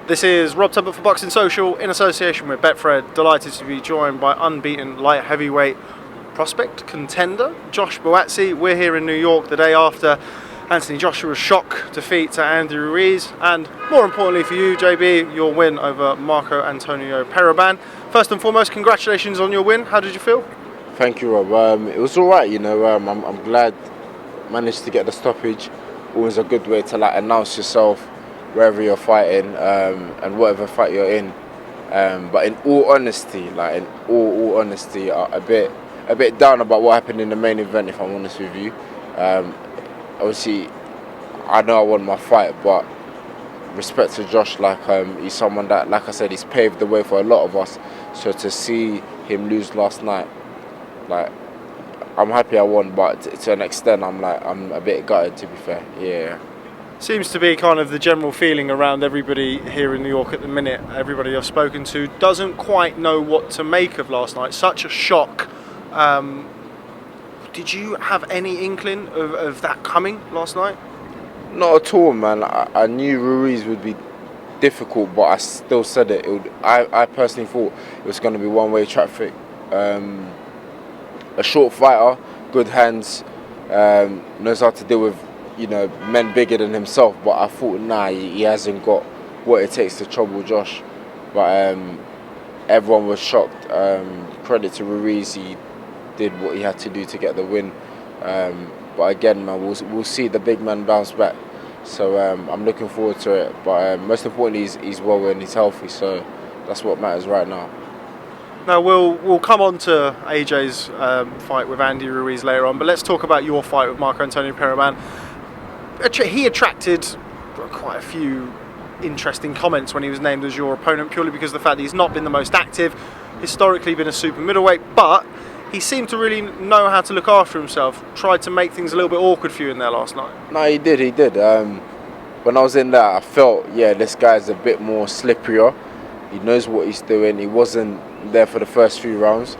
This is Rob Tubbett for Boxing Social in association with Betfred. Delighted to be joined by unbeaten light heavyweight prospect contender Josh Buatsi. We're here in New York the day after Anthony Joshua's shock defeat to Andy Ruiz, and more importantly for you, JB, your win over Marco Antonio Periban. First and foremost, congratulations on your win. How did you feel? Thank you, Rob. It was all right, I'm glad I managed to get the stoppage. Always a good way to announce yourself wherever you're fighting and whatever fight you're in. But in all honesty, I'm a bit down about what happened in the main event, if I'm honest with you. Obviously, I know I won my fight, but respect to Josh, he's someone that, like I said, he's paved the way for a lot of us. So to see him lose last night, I'm happy I won, but to an extent, I'm a bit gutted, to be fair. Yeah. Seems to be kind of the general feeling around everybody here in New York at the minute. Everybody I've spoken to doesn't quite know what to make of last night. Such a shock. Did you have any inkling of that coming last night? Not at all, man. I knew Ruiz would be difficult, but I still said it. I personally thought it was going to be one-way traffic. A short fighter, good hands, knows how to deal with men bigger than himself, but I thought, he hasn't got what it takes to trouble Josh. But everyone was shocked. Credit to Ruiz, he did what he had to do to get the win. But again, man, we'll see the big man bounce back. So I'm looking forward to it. But most importantly, he's well and he's healthy, so that's what matters right now. Now we'll come on to AJ's fight with Andy Ruiz later on, but let's talk about your fight with Marco Antonio Periban. He attracted quite a few interesting comments when he was named as your opponent, purely because of the fact that he's not been the most active, historically been a super middleweight, but he seemed to really know how to look after himself, tried to make things a little bit awkward for you in there last night. No, he did. When I was in there, I felt, this guy's a bit more slipperier. He knows what he's doing. He wasn't there for the first few rounds.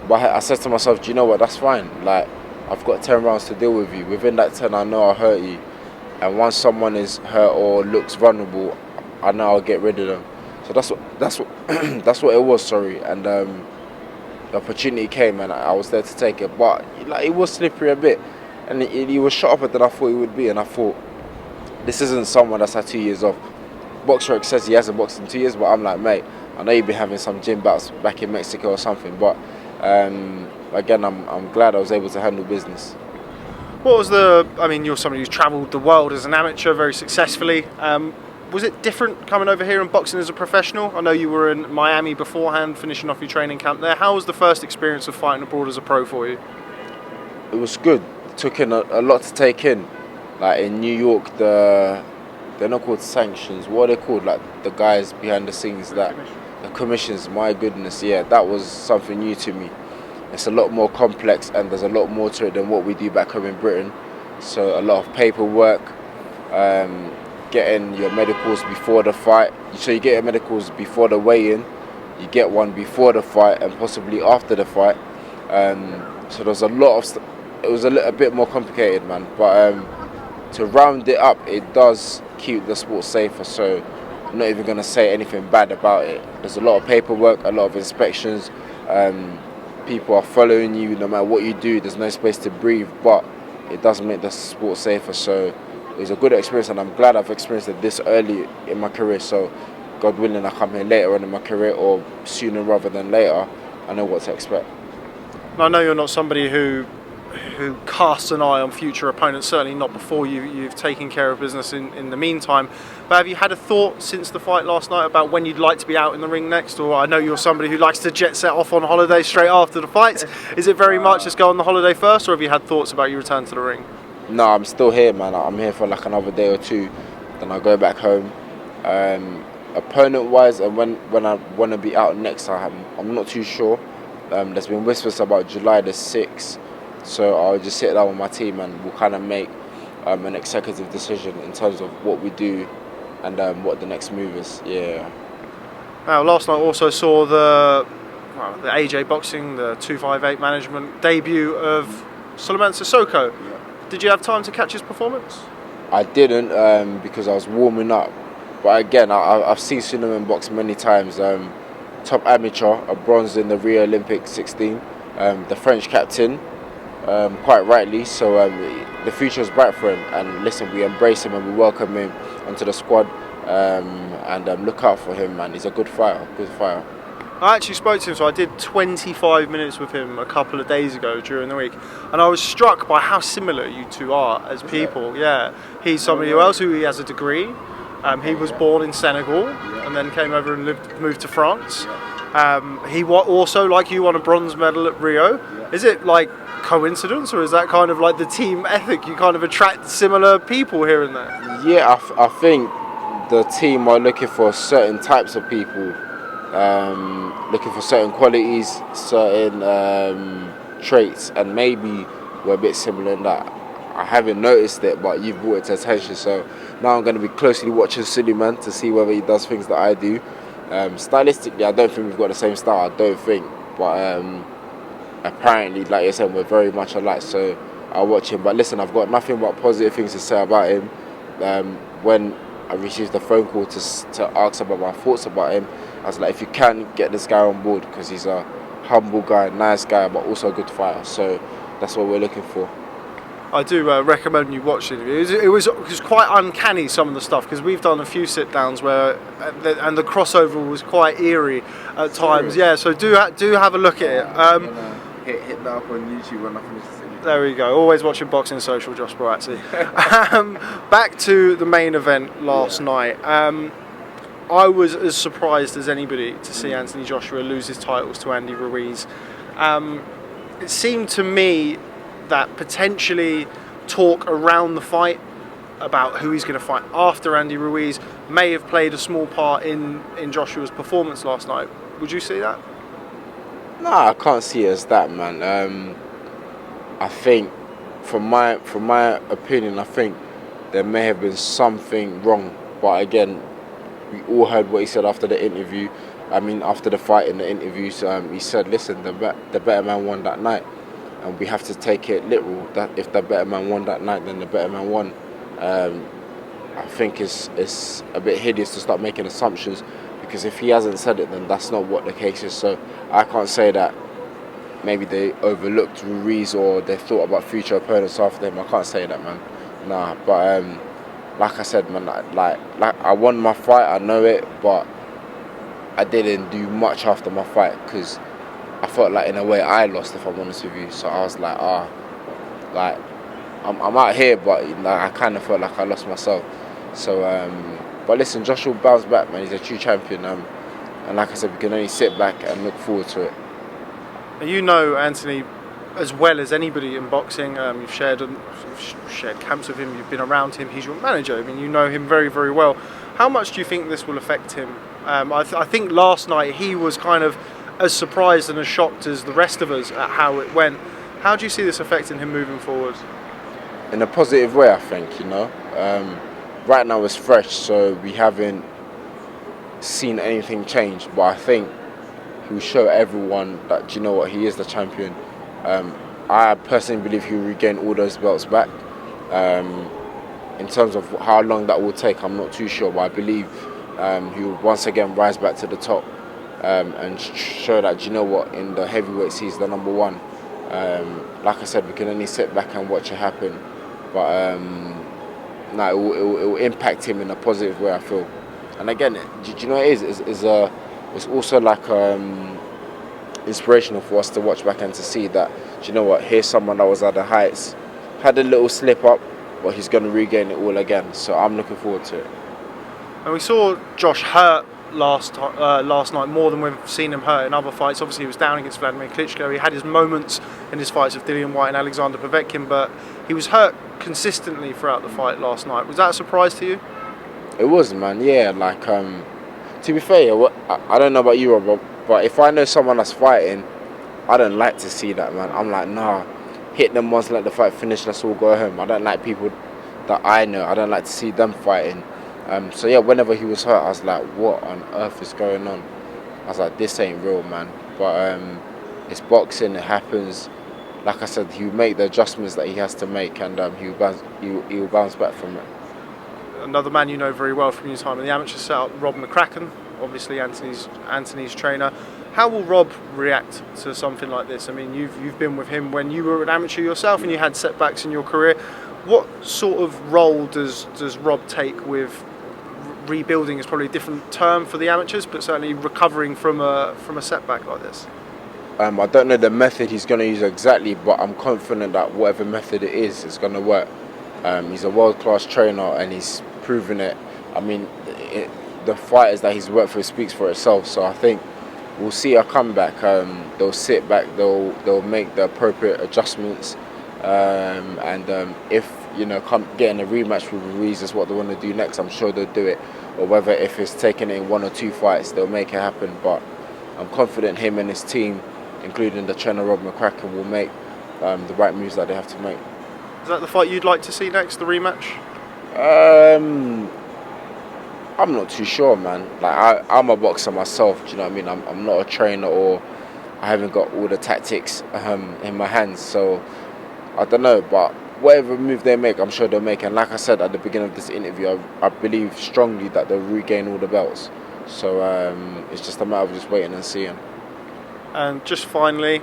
But I said to myself, do you know what, that's fine. I've got 10 rounds to deal with you. Within that 10, I know I'll hurt you. And once someone is hurt or looks vulnerable, I know I'll get rid of them. So that's what it was, sorry. And the opportunity came and I was there to take it. But he was slippery a bit. And he was sharper than I thought he would be. And I thought, this isn't someone that's had 2 years off. BoxRec says he hasn't boxed in 2 years, but I'm like, mate, I know you've been having some gym bouts back in Mexico or something. But again, I'm glad I was able to handle business. What was you're somebody who's travelled the world as an amateur very successfully. Was it different coming over here and boxing as a professional? I know you were in Miami beforehand, finishing off your training camp there. How was the first experience of fighting abroad as a pro for you? It was good. It took in a lot to take in. In New York, they're not called sanctions. What are they called? The guys behind the scenes, the commissions. My goodness, that was something new to me. It's a lot more complex and there's a lot more to it than what we do back home in Britain. So a lot of paperwork, getting your medicals before the fight. So you get your medicals before the weigh-in, you get one before the fight and possibly after the fight. So there's a lot of it was a little bit more complicated, man. But to round it up, it does keep the sport safer. So I'm not even going to say anything bad about it. There's a lot of paperwork, a lot of inspections. People are following you no matter what you do. There's no space to breathe, but it does make the sport safer. So it was a good experience, and I'm glad I've experienced it this early in my career. So God willing, I come here later on in my career, or sooner rather than later, I know what to expect. I know you're not somebody who casts an eye on future opponents, certainly not before you've taken care of business in the meantime. But have you had a thought since the fight last night about when you'd like to be out in the ring next? Or I know you're somebody who likes to jet set off on holiday straight after the fights. Is it very much just go on the holiday first, or have you had thoughts about your return to the ring? No, I'm still here, man. I'm here for another day or two, then I'll go back home. Opponent-wise, and when I want to be out next, I'm not too sure. There's been whispers about July the 6th. So I'll just sit down with my team and we'll kind of make an executive decision in terms of what we do and what the next move is. Yeah. Now, last night also saw the AJ Boxing, the 258 management debut of Suleiman Sissoko. Yeah. Did you have time to catch his performance? I didn't because I was warming up. But again, I've seen Suleiman box many times. Top amateur, a bronze in the Rio Olympics 16. The French captain, quite rightly. So the future is bright for him. And listen, we embrace him and we welcome him onto the squad. And look out for him, man. He's a good fighter. Good fighter. I actually spoke to him, so I did 25 minutes with him a couple of days ago during the week, and I was struck by how similar you two are as people. Yeah, he's somebody else who he has a degree. He was born in Senegal and then came over and moved to France. He also, like you, won a bronze medal at Rio. Is it like coincidence, or is that kind of like the team ethic? You kind of attract similar people here and there. Yeah, I think the team are looking for certain types of people. Looking for certain qualities, certain traits, and maybe we're a bit similar in that. I haven't noticed it, but you've brought it to attention, so now I'm going to be closely watching Suleiman to see whether he does things that I do. Stylistically, I don't think we've got the same style, I don't think, but apparently, like you said, we're very much alike, so I'll watch him. But listen, I've got nothing but positive things to say about him. When I received a phone call to ask about my thoughts about him, I was like, if you can, get this guy on board, because he's a humble guy, nice guy, but also a good fighter. So that's what we're looking for. I do recommend you watch the interview. It was quite uncanny, some of the stuff, because we've done a few sit downs where, and the crossover was quite eerie at times. Yeah, so do have a look at it. Hit that up on YouTube when I finish this interview. There we go. Always watching Boxing Social, Josh Buatsi. Back to the main event last night. I was as surprised as anybody to see Anthony Joshua lose his titles to Andy Ruiz. It seemed to me that potentially talk around the fight about who he's going to fight after Andy Ruiz may have played a small part in Joshua's performance last night. Would you see that? No, I can't see it as that, man. I think, from my opinion, I think there may have been something wrong. But again, we all heard what he said after the interview. I mean, after the fight in the interviews, he said, listen, the better man won that night. And we have to take it literal, that if the better man won that night, then the better man won. I think it's a bit hideous to start making assumptions, because if he hasn't said it, then that's not what the case is. So I can't say that maybe they overlooked Ruiz or they thought about future opponents after him. I can't say that, man. Nah, but like I said, man, like I won my fight, I know it, but I didn't do much after my fight, because I felt like in a way I lost, if I'm honest with you. So I was like, like I'm out here, but I kind of felt like I lost myself. So, but listen, Joshua bounced back, man. He's a true champion, and like I said, we can only sit back and look forward to it. You know Anthony as well as anybody in boxing. You've shared camps with him. You've been around him. He's your manager. I mean, you know him very, very well. How much do you think this will affect him? I think last night he was kind of as surprised and as shocked as the rest of us at how it went. How do you see this affecting him moving forward? In a positive way, I think, you know. Right now it's fresh, so we haven't seen anything change, but I think he will show everyone that, do you know what, he is the champion. I personally believe he will regain all those belts back. In terms of how long that will take, I'm not too sure, but I believe he will once again rise back to the top. And show that, you know what, in the heavyweights he's the number one. Like I said, we can only sit back and watch it happen, but it will impact him in a positive way, I feel. And again, do you know what it is? It's also like inspirational for us to watch back and to see that, do you know what, here's someone that was at the heights, had a little slip up, but he's going to regain it all again. So I'm looking forward to it. And we saw Josh hurt last night more than we've seen him hurt in other fights. Obviously he was down against Vladimir Klitschko. He had his moments in his fights with Dillian Whyte and Alexander Povetkin, but he was hurt consistently throughout the fight last night. Was that a surprise to you? It was, man. Yeah, like to be fair, I don't know about you, Rob, but if I know someone that's fighting, I don't like to see that, man. I'm like, nah, hit them once, let the fight finish, let's all go home. I don't like people that I know, I don't like to see them fighting. So yeah, whenever he was hurt, I was like, what on earth is going on? I was like, this ain't real, man. But it's boxing, it happens. Like I said, he'll make the adjustments that he has to make, and he'll bounce back from it. another man you know very well from your time in the amateur setup, Rob McCracken, obviously Anthony's trainer. How will Rob react to something like this? I mean, you've been with him when you were an amateur yourself and you had setbacks in your career. What sort of role does Rob take with rebuilding? Is probably a different term for the amateurs, but certainly recovering from a setback like this. I don't know the method he's going to use exactly, but I'm confident that whatever method it is going to work. He's a world-class trainer and he's proven it. I mean, the fighters that he's worked for speaks for itself. So I think we'll see a comeback. They'll sit back. They'll make the appropriate adjustments. If getting a rematch with Ruiz is what they want to do next, I'm sure they'll do it. Or whether if it's taken in 1 or 2 fights, they'll make it happen. But I'm confident him and his team, including the trainer Rob McCracken, will make the right moves that they have to make. Is that the fight you'd like to see next, the rematch? I'm not too sure, man. Like I'm a boxer myself. Do you know what I mean? I'm not a trainer, or I haven't got all the tactics in my hands. So I don't know, but whatever move they make, I'm sure they'll make. And like I said at the beginning of this interview, I believe strongly that they'll regain all the belts. So it's just a matter of just waiting and seeing. And just finally,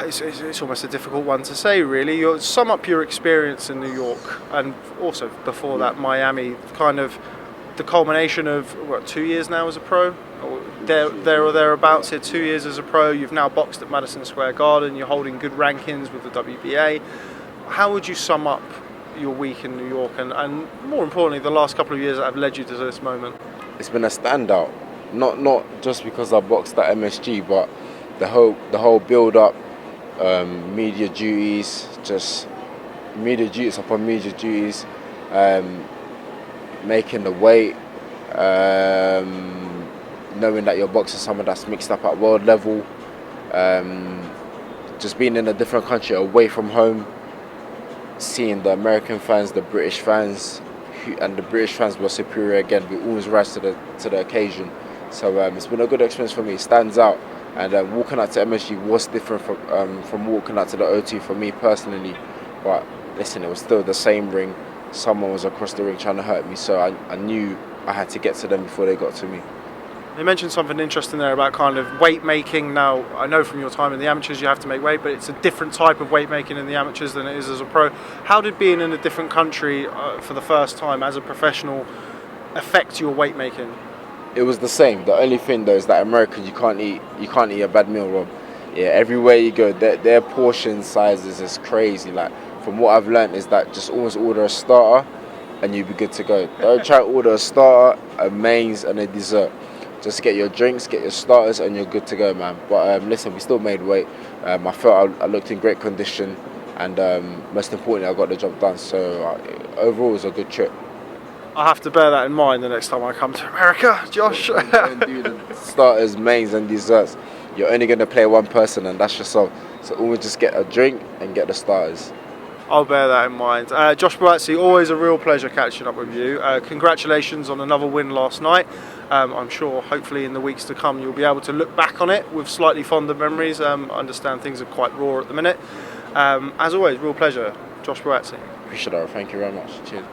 it's almost a difficult one to say, really. You sum up your experience in New York, and also before that Miami, kind of the culmination of 2 years now as a pro, or there or thereabouts here. 2 years as a pro. You've now boxed at Madison Square Garden. You're holding good rankings with the WBA. How would you sum up your week in New York, and more importantly, the last couple of years that have led you to this moment? It's been a standout. Not just because I boxed at MSG, but the whole build up, media duties, just media duties upon media duties, making the weight, knowing that you're boxing someone that's mixed up at world level, just being in a different country away from home, seeing the American fans, the British fans, and the British fans were superior again. We always rise to the occasion. So it's been a good experience for me. It stands out. And walking out to MSG was different from walking out to the O2 for me personally. But listen, it was still the same ring. Someone was across the ring trying to hurt me, so I knew I had to get to them before they got to me. You mentioned something interesting there about kind of weight making. Now, I know from your time in the amateurs you have to make weight, but it's a different type of weight making in the amateurs than it is as a pro. How did being in a different country for the first time as a professional affect your weight making? It was the same. The only thing though is that Americans, you can't eat a bad meal, Rob. Yeah, everywhere you go, their portion sizes is crazy. Like from what I've learned is that just always order a starter and you'll be good to go. Don't try to order a starter, a mains and a dessert. Just get your drinks, get your starters, and you're good to go, man. But listen, we still made weight. I felt I looked in great condition, and most importantly, I got the job done. So overall, it was a good trip. I have to bear that in mind the next time I come to America, Josh. Don't do the starters, mains, and desserts. You're only going to play one person, and that's yourself. So always just get a drink and get the starters. I'll bear that in mind. Josh Buatsi, always a real pleasure catching up with you. Congratulations on another win last night. I'm sure hopefully in the weeks to come you'll be able to look back on it with slightly fonder memories. I understand things are quite raw at the minute. As always, real pleasure. Josh Buatsi. Appreciate it. Thank you very much. Cheers.